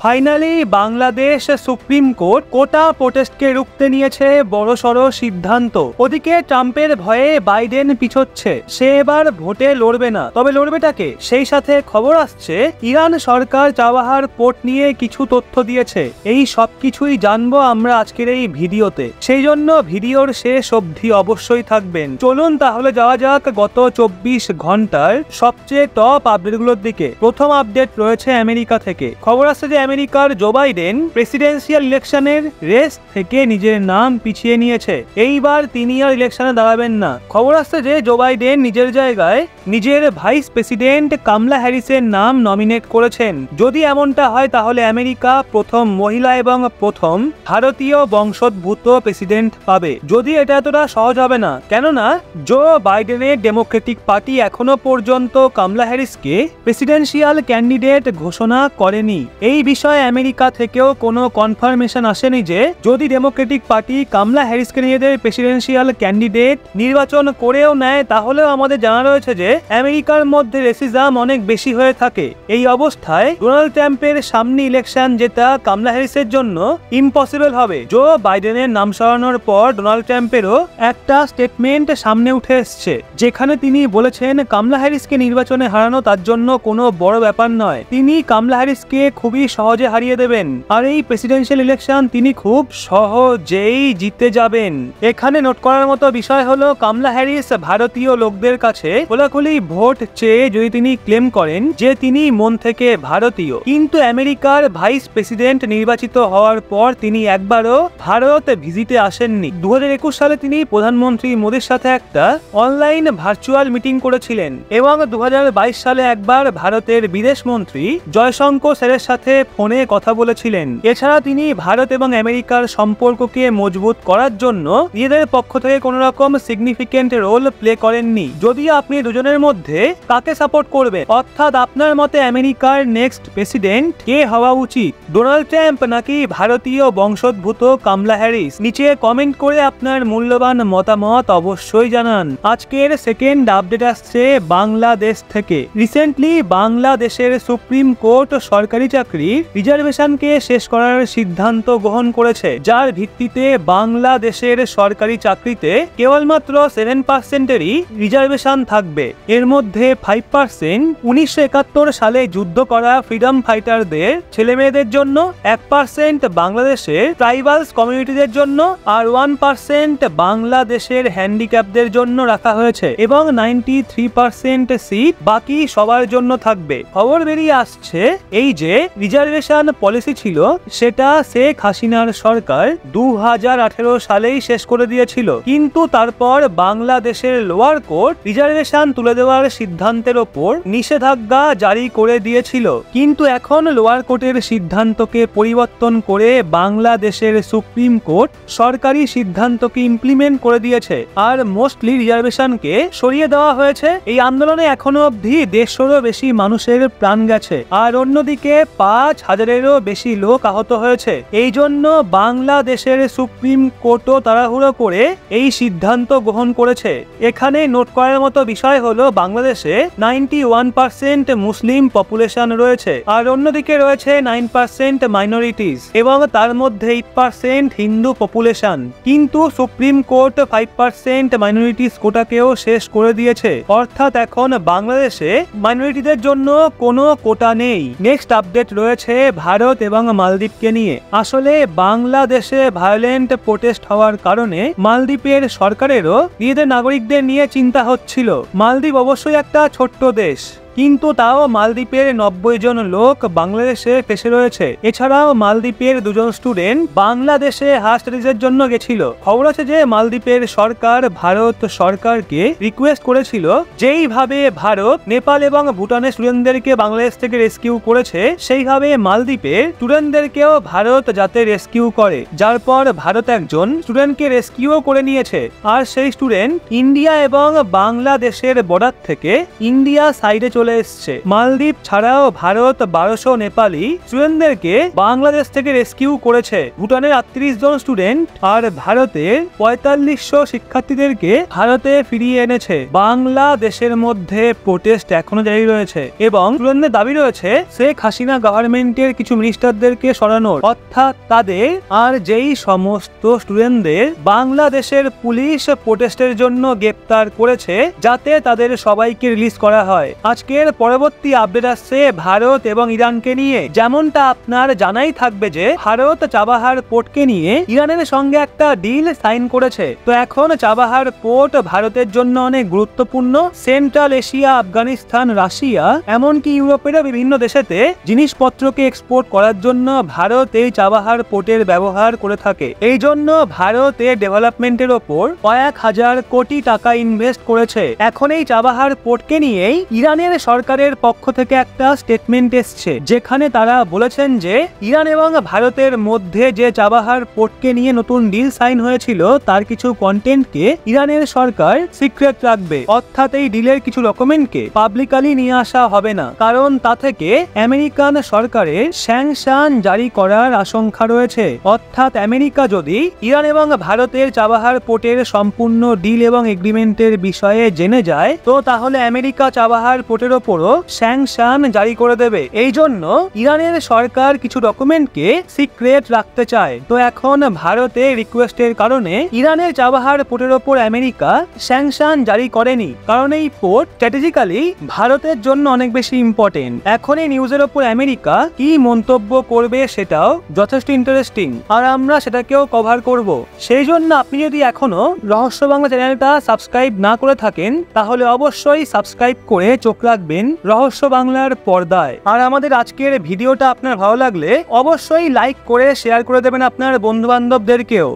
Finally Bangladesh supreme court কোটা প্রোটেস্টকে রুখতে নিয়েছে বড়সড় সিদ্ধান্ত। ওদিকে ট্রাম্পের ভয়ে বাইডেন পিছোচ্ছে, সে এবার ভোটে লড়বে না। তবে লড়বেটাকে? সেই সাথে খবর আসছে ইরান সরকার চাবাহার পোর্ট নিয়ে কিছু তথ্য দিয়েছে। এই সবকিছুই জানবো আমরা আজকের এই ভিডিওতে, সেই জন্য ভিডিওর শেষ অবধি অবশ্যই থাকবেন। চলুন তাহলে যাওয়া যাক গত 24 ঘন্টার সবচেয়ে টপ আপডেটগুলোর দিকে। প্রথম আপডেট রয়েছে আমেরিকা থেকে। খবর আসছে যে আমেরিকার জো বাইডেন প্রেসিডেন্সিয়াল ইলেকশনের রেস থেকে নিজের নাম পিছিয়ে নিয়েছে। এইবার তিনি আর ইলেকশনে দাঁড়াবেন না। খবর আসছে যে জো বাইডেন নিজের জায়গায় নিজের ভাইস প্রেসিডেন্ট কামলা হ্যারিসের নাম নমিনেট করেছেন। যদি এমনটা হয় তাহলে আমেরিকা প্রথম মহিলা এবং প্রথম ভারতীয় বংশোদ্ভূত প্রেসিডেন্ট পাবে। যদি এটা এতটা সহজ হবে না, কেননা জো বাইডেনের ডেমোক্রেটিক পার্টি এখনো পর্যন্ত কামলা হ্যারিসকে প্রেসিডেন্সিয়াল ক্যান্ডিডেট ঘোষণা করেনি। এই বিষয়ে আমেরিকা থেকেও কোনো কনফার্মেশন আসেনি যে যদি ডেমোক্রেটিক পার্টি কামলা হ্যারিসকে নিজেদের প্রেসিডেন্সিয়াল ক্যান্ডিডেট নির্বাচন করেও নেয়, তাহলেও আমাদের জানা রয়েছে যে আমেরিকার মধ্যে রেসিজম অনেক বেশি হয়ে থাকে। এই অবস্থায় ডোনাল্ড ট্রাম্পের সামনে ইলেকশন জেতা কামলা হ্যারিসের জন্য ইম্পসিবল হবে। জো বাইডেনের নাম সরানোর পর ডোনাল্ড ট্রাম্পেরও একটা স্টেটমেন্ট সামনে উঠে এসছে, যেখানে তিনি বলেছেন কামলা হ্যারিসকে নির্বাচনে হারানো তার জন্য কোনো বড় ব্যাপার নয়। তিনি কামলা হ্যারিসকে খুবই সহজে হারিয়ে দেবেন, আর এই প্রেসিডেন্সিয়াল ইলেকশন তিনি খুব সহজেই জিতে যাবেন। এখানে নোট করার মতো বিষয় হলো কামলা হ্যারিস ভারতীয় লোকদের কাছে খোলাখুলি ভোট চেয়ে যদি তিনি ক্লেম করেন যে তিনি মন থেকে ভারতীয়, কিন্তু আমেরিকার ভাইস প্রেসিডেন্ট নির্বাচিত হওয়ার পর তিনি একবারও ভারত ভিজিটে আসেননি। 2021 সালে তিনি প্রধানমন্ত্রী মোদীর সাথে একটা অনলাইন ভার্চুয়াল মিটিং করেছিলেন এবং 2022 সালে একবার ভারতের বিদেশ মন্ত্রী জয়শঙ্কর স্যারের সাথে ফোনে কথা বলেছিলেন। এছাড়া তিনি ভারত এবং আমেরিকার সম্পর্ককে মজবুত করার জন্য নিজেদের পক্ষ থেকে কোনো রকম সিগনিফিকেন্ট রোল প্লে করেননি। যদিও আপনি দুজনের মধ্যে কাকে সাপোর্ট করবেন, অর্থাৎ আপনার মতে আমেরিকার নেক্সট প্রেসিডেন্ট কে হওয়া উচিত, ডোনাল্ড ট্রাম্প নাকি ভারতীয় বংশোদ্ভূত কামলা হ্যারিস? নিচে কমেন্ট করে আপনার মূল্যবান মতামত অবশ্যই জানান। আজকের সেকেন্ড আপডেট আসছে বাংলাদেশ থেকে। রিসেন্টলি বাংলাদেশের সুপ্রিম কোর্ট সরকারি চাকরি রিজার্ভেশনকে শেষ করার সিদ্ধান্ত গ্রহণ করেছে, যার ভিত্তিতে বাংলাদেশের সরকারি চাকরিতে কেবলমাত্র 7%-এরই রিজার্ভেশন থাকবে। এর মধ্যে 5% 1971 সালে যুদ্ধ করা ফ্রিডম ফাইটারদের ছেলে মেয়েদের জন্য, 1% বাংলাদেশের ট্রাইবালস কমিউনিটিদের জন্য, আর 1% বাংলাদেশের হ্যান্ডিক্যাপদের জন্য রাখা হয়েছে এবং 93% সিট বাকি সবার জন্য থাকবে। খবর বেরিয়ে আসছে এই যে রিজার্ভেশন পলিসি ছিল সেটা শেখ হাসিনার সরকার 2018 সালেই শেষ করে দিয়েছিল, কিন্তু তারপর বাংলাদেশের লোয়ার কোর্ট রিজার্ভেশন তুলে দেওয়ার সিদ্ধান্তের ওপর নিষেধাজ্ঞা জারি করে দিয়েছিল। কিন্তু এখন লোয়ার কোর্টের সিদ্ধান্তকে পরিবর্তন করে বাংলাদেশের সুপ্রিম কোর্ট সরকারি সিদ্ধান্তকে ইমপ্লিমেন্ট করে দিয়েছে, আর মোস্টলি রিজার্ভেশনকে সরিয়ে দেওয়া হয়েছে। এই আন্দোলনে এখনো অবধি 150-এরও বেশি মানুষের প্রাণ গেছে, আর অন্যদিকে 5000-এরও বেশি লোক আহত হয়েছে। এই জন্য বাংলাদেশের সুপ্রিম কোর্টও তাড়াহুড়ো করে এই সিদ্ধান্ত গ্রহণ করেছে। এখানে নোট করার মতো বিষয় হলো বাংলাদেশে 91% মুসলিম পপুলেশন রয়েছে, আর অন্যদিকে রয়েছে 9% মাইনরিটিস এবং তার মধ্যে 8% হিন্দু পপুলেশন। কিন্তু সুপ্রিম কোর্ট 5% মাইনরিটিস কোটাকেও শেষ করে দিয়েছে, অর্থাৎ এখন বাংলাদেশে মাইনরিটিদের জন্য কোনো কোটা নেই। নেক্সট আপডেট রয়েছে ভারত এবং মালদ্বীপকে নিয়ে। আসলে বাংলাদেশে ভায়োলেন্ট প্রোটেস্ট হওয়ার কারণে মালদ্বীপের সরকারেরও নিজেদের নাগরিকদের নিয়ে চিন্তা হচ্ছিল। মালদ্বীপ অবশ্যই একটা ছোট্ট দেশ, কিন্তু তাও মালদ্বীপের 90 জন লোক বাংলাদেশে ফেসে রয়েছে। এছাড়াও মালদ্বীপের 2 জন স্টুডেন্ট বাংলাদেশে হায়ার স্টাডিজের জন্য গেছিল। খবর আছে যে মালদ্বীপের সরকার ভারত সরকারকে রিকোয়েস্ট করেছিল যেইভাবে ভারত নেপাল এবং ভুটানের স্টুডেন্টদেরকে বাংলাদেশ থেকে রেস্কিউ করেছে, সেইভাবে মালদ্বীপের স্টুডেন্টদেরকেও ভারত যাতে রেস্কিউ করে। যার পর ভারত একজন স্টুডেন্টকে রেস্কিউ করে নিয়েছে, আর সেই স্টুডেন্ট ইন্ডিয়া এবং বাংলাদেশের বর্ডার থেকে ইন্ডিয়া সাইডে চলে এসছে। মালদ্বীপ ছাড়াও ভারত 1200 নেপালি স্টুডেন্টদেরকে বাংলাদেশ থেকে রেস্কিউ করেছে। ভুটানের 38 জন স্টুডেন্ট আর ভারতের 4500 শিক্ষার্থীদেরকে ভারতে ফিরিয়ে এনেছে। বাংলাদেশের মধ্যে প্রোটেস্ট এখনো জারি রয়েছে এবং স্টুডেন্টদের দাবি রয়েছে শেখ হাসিনা গভর্নমেন্টের কিছু মিনিস্টারদেরকে সরানোর, অর্থাৎ তাদের আর যেই সমস্ত স্টুডেন্টদের বাংলাদেশের পুলিশ প্রোটেস্টের জন্য গ্রেপ্তার করেছে যাতে তাদের সবাইকে রিলিজ করা হয়। আজকের পরবর্তী আপডেট আসছে ভারত এবং ইরানকে নিয়ে। যেমনটা আপনার জানাই থাকবে যে ভারত চাবাহার পোর্টকে নিয়ে ইরানের সঙ্গে একটা ডিল সাইন করেছে। তো এখন চাবাহার পোর্ট ভারতের জন্য অনেক গুরুত্বপূর্ণ। সেন্ট্রাল এশিয়া, আফগানিস্তান, রাশিয়া এমনকি ইউরোপেরও বিভিন্ন দেশেতে জিনিসপত্রকে এক্সপোর্ট করার জন্য ভারত এই চাবাহার পোর্টের ব্যবহার করে থাকে। এই জন্য ভারত এর ডেভেলপমেন্টের ওপর কয়েক হাজার কোটি টাকা ইনভেস্ট করেছে। এখন এই চাবাহার পোর্টকে নিয়েই ইরানের সরকারের পক্ষ থেকে একটা স্টেটমেন্ট এসছে যেখানে তারা বলেছেন যে ইরান এবং ভারতের মধ্যে যে চাবাহার পোর্টকে নিয়ে নতুন ডিল সাইন হয়েছিল তার কিছু কন্টেন্টকে ইরানের সরকার সিক্রেট রাখবে, অর্থাৎ এই ডিলের কিছু ডকুমেন্টকে পাবলিকালি নিয়ে আসা হবে না, কারণ তা থেকে আমেরিকান সরকারের স্যাংশন জারি করার আশঙ্কা রয়েছে। অর্থাৎ আমেরিকা যদি ইরান এবং ভারতের চাবাহার পোর্টের সম্পূর্ণ ডিল এবং এগ্রিমেন্টের বিষয়ে জেনে যায় তো তাহলে আমেরিকা চাবাহার পোর্টের ওপরও স্যাংশন জারি করে দেবে। এই জন্য ইরানের সরকার কিছু ডকুমেন্টকে সিক্রেট রাখতে চায়। তো এখন ভারতের রিকোয়েস্টের কারণে ইরানের চাবাহার পোর্টের ওপর আমেরিকা স্যাংশন জারি করেনি, কারণ এই পোর্ট স্ট্র্যাটেজিক্যালি ভারতের জন্য অনেক বেশি ইম্পর্টেন্ট। এখন এই নিউজের ওপর আমেরিকা কি মন্তব্য করবে সেটাও যথেষ্ট ইন্টারেস্টিং আর আমরা সেটাকেও কভার করব। সেই জন্য আপনি যদি এখনো রহস্য বাংলা চ্যানেলটা সাবস্ক্রাইব না করে থাকেন তাহলে অবশ্যই সাবস্ক্রাইব করে চোখ রাখবেন রহস্য বাংলার পর্দায়। আর আমাদের আজকের ভিডিওটা আপনার ভালো লাগলে অবশ্যই লাইক করে শেয়ার করে দেবেন আপনার বন্ধু বান্ধবদেরকেও।